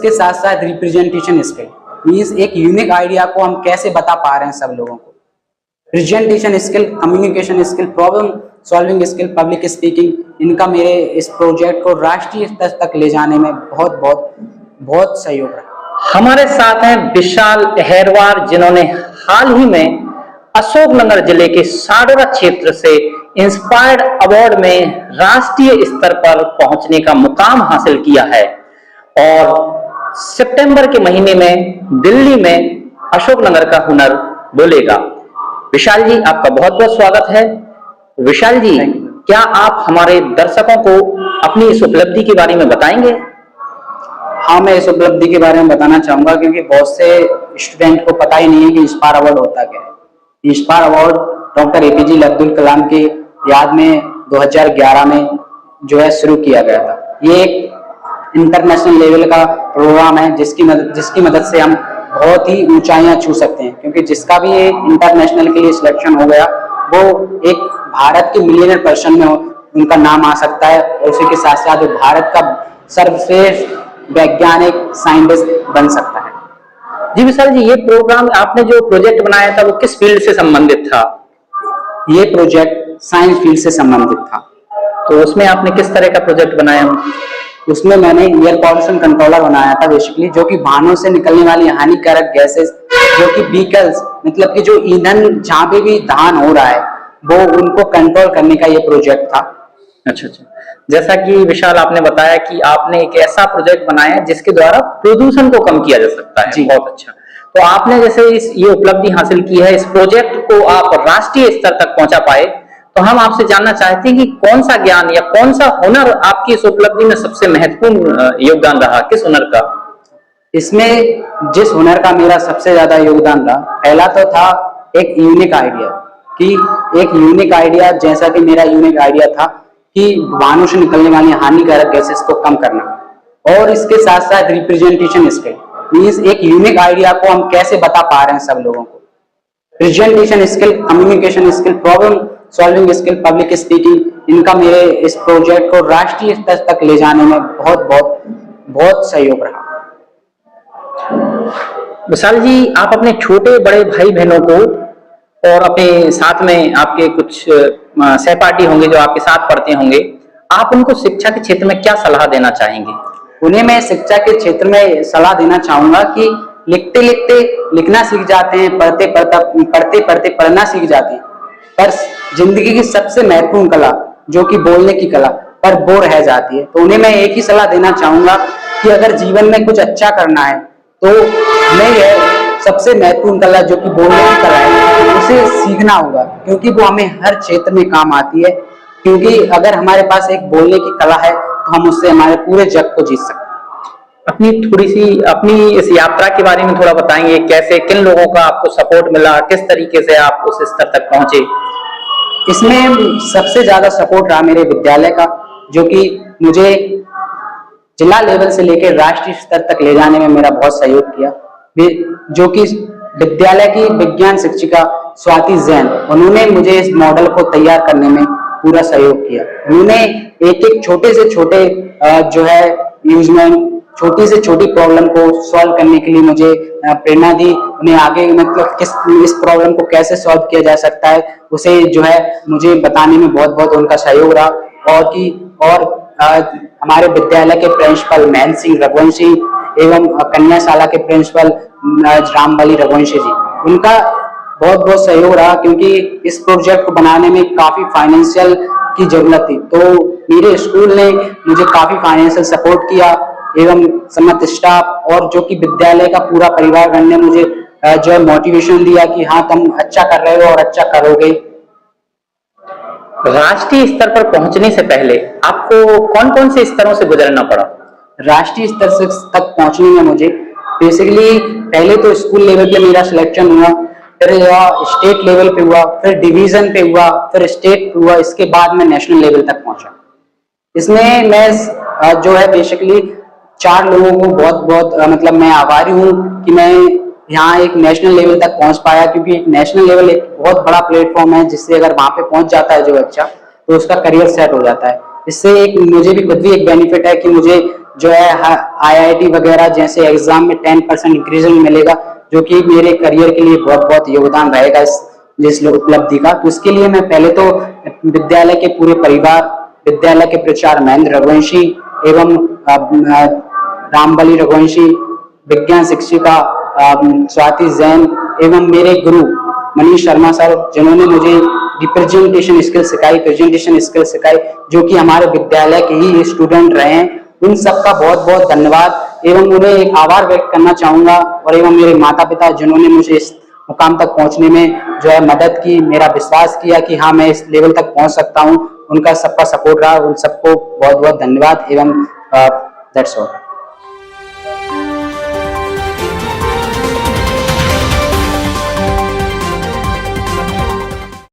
इसके साथ साथ रिप्रेजेंटेशन स्किल मीन्स एक यूनिक आइडिया को हम कैसे बता पा रहे हैं सब लोगों को। Presentation skill, communication skill, problem solving skill, public speaking, इनका मेरे इस प्रोजेक्ट को राष्ट्रीय स्तर तक ले जाने में बहुत बहुत बहुत सहयोग रहा। हमारे साथ हैं विशाल अहरवार, जिन्होंने हाल ही में अशोकनगर जिले के साडोरा क्षेत्र से इंस्पायर्ड अवार्ड में राष्ट्रीय स्तर पर पहुंचने का मुकाम हासिल किया है और सितंबर के महीने में दिल्ली में अशोकनगर का हुनर बोलेगा। विशाल जी, आपका बहुत बहुत स्वागत है। विशाल जी, क्या आप हमारे दर्शकों को अपनी इस उपलब्धि के बारे में बताएंगे? हाँ, मैं इस उपलब्धि के बारे में बताना चाहूंगा क्योंकि बहुत से स्टूडेंट को पता ही नहीं है कि इंस्पायर अवार्ड होता क्या है। Inspire award doctor APJ Abdul Kalam के याद में 2011 में जो है शुरू किया गया था। ये एक इंटरनेशनल लेवल का प्रोग्राम है जिसकी मदद से हम बहुत ही ऊंचाइयां छू सकते हैं, क्योंकि जिसका भी इंटरनेशनल के लिए सिलेक्शन हो गया वो एक भारत के मिलियनर पर्सन में उनका नाम आ सकता है और उसी के साथ साथ वो भारत का सर्वश्रेष्ठ वैज्ञानिक साइंटिस्ट बन सकता है। जी विशाल जी, ये प्रोग्राम आपने जो प्रोजेक्ट बनाया था वो किस फील्ड से संबंधित था? ये प्रोजेक्ट साइंस फील्ड से संबंधित था। तो उसमें आपने किस तरह का प्रोजेक्ट बनाया? उसमें मैंने एयर पॉल्यूशन कंट्रोलर बनाया था बेसिकली, जो कि वाहनों से निकलने वाली हानिकारक गैसेस, जो कि व्हीकल्स मतलब कि जो ईंधन जहाँ पे भी दहन हो रहा है वो उनको कंट्रोल करने का ये प्रोजेक्ट था। अच्छा, जैसा कि विशाल आपने बताया कि आपने एक ऐसा प्रोजेक्ट बनाया जिसके द्वारा प्रदूषण को कम किया जा सकता है। बहुत अच्छा। तो आपने जैसे ये उपलब्धि हासिल की है, इस प्रोजेक्ट को आप राष्ट्रीय स्तर तक पहुंचा पाए, तो हम आपसे जानना चाहते हैं कि कौन सा ज्ञान या कौन सा हुनर आपकी इस उपलब्धि में सबसे महत्वपूर्ण योगदान रहा? किस हुनर का? इसमें जिस हुनर का मेरा सबसे ज्यादा योगदान रहा, पहला तो था एक यूनिक आइडिया, कि एक यूनिक आइडिया, जैसा कि मेरा यूनिक आइडिया था कि वाहनों से निकलने वाली हानिकारक गैसेस को कम करना, और इसके साथ साथ रिप्रेजेंटेशन स्किल मीन्स एक यूनिक आइडिया को हम कैसे बता पा रहे हैं सब लोगों को। Presentation skill, communication skill, problem solving skill, public speaking, इनका मेरे इस प्रोजेक्ट को राष्ट्रीय स्तर तक ले जाने में बहुत बहुत बहुत सहयोग रहा। विशाल जी, आप अपने छोटे बड़े भाई बहनों को और अपने साथ में आपके कुछ सहपाठी होंगे जो आपके साथ पढ़ते होंगे, आप उनको शिक्षा के क्षेत्र में क्या सलाह देना चाहेंगे? उन्हें मैं शिक्षा के क्षेत्र में सलाह देना चाहूंगा कि लिखते लिखते लिखना सीख जाते हैं, पढ़ते पढ़ते पढ़ना सीख जाते हैं, पर जिंदगी की सबसे महत्वपूर्ण कला जो कि बोलने की कला पर वो रह जाती है। तो उन्हें मैं एक ही सलाह देना चाहूंगा कि अगर जीवन में कुछ अच्छा करना है तो हमें यह सबसे महत्वपूर्ण कला जो कि बोलने की कला है उसे सीखना होगा, क्योंकि वो हमें हर क्षेत्र में काम आती है। क्योंकि अगर हमारे पास एक बोलने की कला है तो हम उससे हमारे पूरे जग को जीत सकते हैं। अपनी इस यात्रा के बारे में थोड़ा बताएंगे, कैसे, किन लोगों का आपको सपोर्ट मिला, किस तरीके से आप उस स्तर तक पहुंचे? इसमें सबसे ज्यादा सपोर्ट रहा मेरे विद्यालय का, जो कि मुझे जिला लेवल से लेकर राष्ट्रीय स्तर तक ले जाने में मेरा बहुत सहयोग किया। जो कि विद्यालय की विज्ञान शिक्षिका स्वाति जैन, उन्होंने मुझे इस मॉडल को तैयार करने में पूरा सहयोग किया। उन्होंने एक एक छोटे से छोटे जो है यूजमेंट, छोटी से छोटी प्रॉब्लम को सॉल्व करने के लिए मुझे प्रेरणा दी। उन्हें आगे मतलब इस प्रॉब्लम को कैसे सॉल्व किया जा सकता है उसे जो है मुझे बताने में बहुत बहुत उनका सहयोग रहा। और हमारे विद्यालय के प्रिंसिपल महेंद्र सिंह रघुवंशी एवं कन्याशाला के प्रिंसिपल रामबली रघुवंशी जी, उनका बहुत बहुत सहयोग रहा, क्योंकि इस प्रोजेक्ट को बनाने में काफी फाइनेंशियल की जरूरत थी। तो मेरे स्कूल ने मुझे काफी फाइनेंशियल सपोर्ट किया एवं समस्त स्टाफ और जो कि विद्यालय का पूरा परिवार ने मुझे जो है मोटिवेशन दिया कि हाँ तुम अच्छा कर रहे हो और अच्छा करोगे। राष्ट्रीय स्तर पर पहुंचने से पहले आपको कौन कौन से स्तरों से गुजरना पड़ा? राष्ट्रीय स्तर से तक पहुंचने में मुझे बेसिकली पहले तो स्कूल लेवल पे मेरा सिलेक्शन हुआ, फिर स्टेट लेवल पे हुआ, फिर डिवीजन पे हुआ, फिर स्टेट पे हुआ, इसके बाद मैं नेशनल लेवल तक पहुंचा। इसमें मैं जो है बेसिकली 4 लोगों को बहुत बहुत मतलब मैं आभारी हूँ कि मैं यहाँ एक नेशनल लेवल तक पहुंच पाया, क्योंकि एक नेशनल लेवल एक बहुत बड़ा प्लेटफॉर्म है जिससे अगर वहां पे पहुंच जाता है जो बच्चा तो उसका करियर सेट हो जाता है। इससे एक मुझे भी खुद भी एक बेनिफिट है कि मुझे जो है IIT वगैरह जैसे एग्जाम में 10% इंक्रीजमेंट मिलेगा, जो कि मेरे करियर के लिए बहुत बहुत योगदान रहेगा जिस उपलब्धि का। तो इसके लिए मैं पहले तो विद्यालय के पूरे परिवार, विद्यालय के प्राचार्य महेंद्र रघुवंशी एवं रामबली रघुवंशी, विज्ञान शिक्षिका स्वाति जैन एवं मेरे गुरु मनीष शर्मा सर, जिन्होंने मुझे रिप्रेजेंटेशन स्किल सिखाई, प्रेजेंटेशन स्किल सिखाई, जो कि हमारे विद्यालय के ही स्टूडेंट रहे हैं, उन सबका बहुत बहुत धन्यवाद एवं उन्हें एक आभार व्यक्त करना चाहूंगा। और एवं मेरे माता पिता, जिन्होंने मुझे इस मुकाम तक पहुंचने में जो है मदद की, मेरा विश्वास किया कि हाँ मैं इस लेवल तक पहुंच सकता हूं, उनका सबका सपोर्ट रहा, उन सबको बहुत बहुत धन्यवाद एवं दैट्स ऑल।